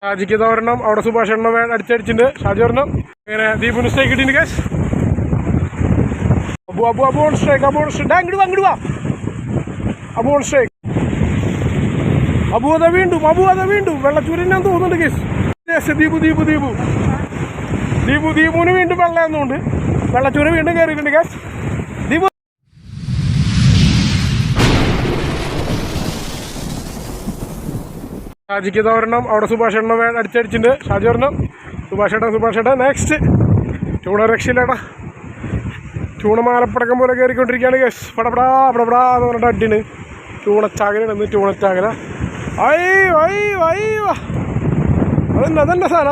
ഷാജിക്ക് ഒരെണ്ണം, അവിടെ സുഭാഷ് എണ്ണം അടിച്ചടിച്ചിട്ടുണ്ട്. ഷാജി ഒരെണ്ണം. ഇങ്ങനെ ദീപുന് സ്ട്രൈക്ക് ഇട്ടിട്ടുണ്ട് case. Abu Abu Abu on strike, Abu on strike. അങ്ങോട്ട് വാ അബു ഓൺ സ്ട്രൈക്ക്. അബു അത വീണ്ടും വെള്ളച്ചൂരിനാന്ന് തോന്നുന്നുണ്ട് കേസ്. ദീപുന് വീണ്ടും വെള്ളമെന്നുണ്ട്. വെള്ളച്ചൂര് വീണ്ടും കയറിയിട്ടുണ്ട് കേസ്. ദീപു ഷാജിക്ക് ഒരെണ്ണം, അവിടെ സുഭാഷ് എണ്ണം അടിച്ചടിച്ചിട്ടുണ്ട്. ഷാജി ഒരെണ്ണം. സുഭാഷ് ഏട്ടാ നെക്സ്റ്റ്. ചൂണ രക്ഷയില്ലേട്ടാ. ചൂണ മാലപ്പടക്കം പോലെ കയറിക്കൊണ്ടിരിക്കുകയാണ് കേസ്. പടപടാ എന്ന് പറഞ്ഞിട്ട് അടിന്. ചൂണച്ചാകലാണ് ചൂണച്ചാകല.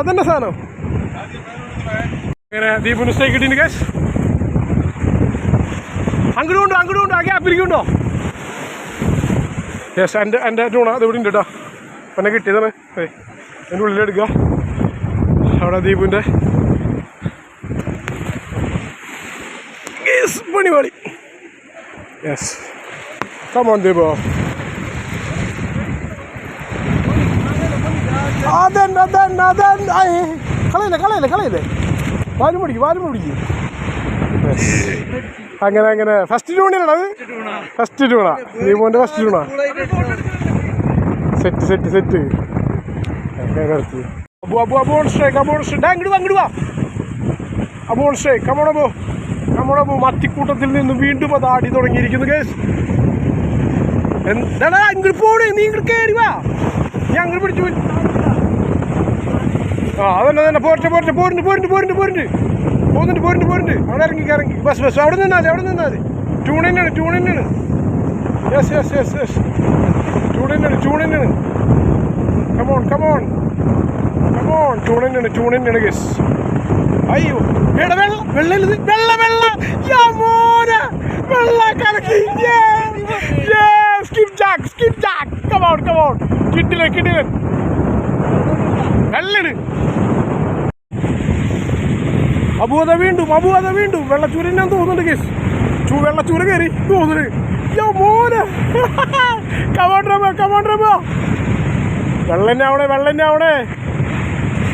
അതന്നെ സാധനം. ഇങ്ങനെ ദീപുന് സ്ട്രൈക്ക് കിട്ടിയിട്ടുണ്ട് കേസ്. അങ്ങോട്ടും ആ ഗ്യാപ്പിരിക്കുണ്ടോ? യെസ്, എൻ്റെ ചൂണ അത് ഇവിടെ ഉണ്ട് കേട്ടോ. എന്നെ കിട്ടിയതാണ്. എൻ്റെ ഉള്ളിലെടുക്കുക. അവിടെ ദീപുൻ്റെ പണിപാളി. Yes, come on ദീപോ. അതന്നെ കളയല്ലേ. വാലും പിടിക്കും. അങ്ങനെ ഫസ്റ്റ് ട്യൂണിലാണ് അത്. ഫസ്റ്റ് ട്യൂണ ദീപുവിൻ്റെ ഫസ്റ്റ് ട്യൂണ. സെറ്റ്. Abu on strike. അങ്ങോട്ട് വാ Abu on strike. Come on Abu. മത്തിക്കൂട്ടത്തിൽ നിന്ന് വീണ്ടും അത് ആടി തുടങ്ങിയിരിക്കുന്നു കേസ്. എന്താടാ ഇങ്ങോട്ട് പോണേ, നീ ഇങ്ങോട്ട് കയറി വാ. ഞാൻ അങ്ങോട്ട് പിടിച്ചു. അതന്നെ പോരുണ്ട്. അവിടെ ഇറങ്ങി. ബസ് അവിടെ നിന്നാല്. ട്യൂൺ തന്നെയാണ്. യെസ്. ട്യൂൺ തന്നെയാണ്. കമോൺ. ട്യൂൺ തന്നെയാണ് കേസ്. അയ്യോ വെള്ള കലക്കി. Skip Jack. കമോൺ. കിട്ടില്ല. വെള്ളണ്. അബു അത വീണ്ടും വെള്ളച്ചൂരിനാന്ന് തോന്നുന്നുണ്ട് കേസ്. വെള്ളച്ചൂര് കയറി തോന്നുന്നു. മോനെ കമോൺ റബോ. വെള്ളന്നെ അവിടെ.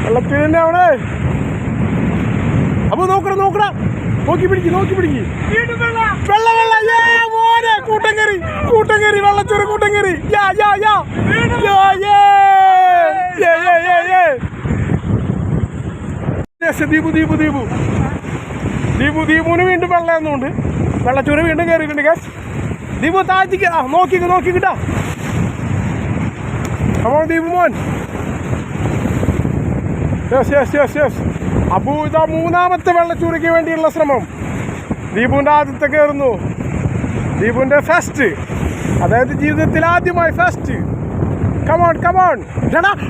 വെള്ളച്ചൂരിന്നെ അവിടെ. അപ്പൊ നോക്കടാ. നോക്കി പിടിക്ക്. വെള്ള മോനെ കൂട്ടം കയറി. വെള്ളച്ചൂര് കൂട്ടം കയറി. ദീപുന് വീണ്ടും വെള്ളമെന്നുണ്ട്. വെള്ളച്ചൂര് വീണ്ടും കയറിയിട്ടുണ്ട് കേസ്. ദീപു താഴ്ത്തിക്ക്. നോക്കി കിട്ടാ. കമോൺ ദീപു മോൻ. യെസ്. അബു ഇതാ മൂന്നാമത്തെ വെള്ളച്ചൂരയ്ക്ക് വേണ്ടിയുള്ള ശ്രമം. ദീപുവിൻ്റെ ആദ്യത്തെ കയറുന്നു. ദീപുവിൻ്റെ ഫസ്റ്റ്, അതായത് ജീവിതത്തിൽ ആദ്യമായി ഫസ്റ്റ്. കമോൺ.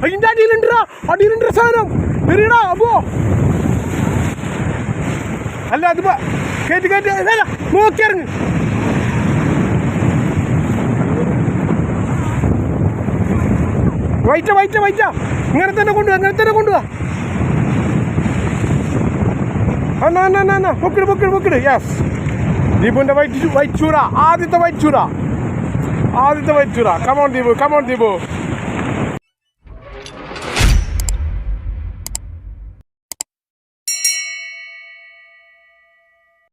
അതിൻ്റെ അടിയിലുണ്ട് സാധനം. വരിടാ അബോ. അല്ല അത് കയറ്റി നോക്കിയിറങ്ങ്. വൈറ്റ ഇങ്ങനെ തന്നെ കൊണ്ടുപോവാ. പൊക്കിട്. യെസ്, ദീപുവിൻ്റെ വൈറ്റ് ചൂര. ആദ്യത്തെ വൈറ്റ് ചൂര. കമോൺ ദീപു.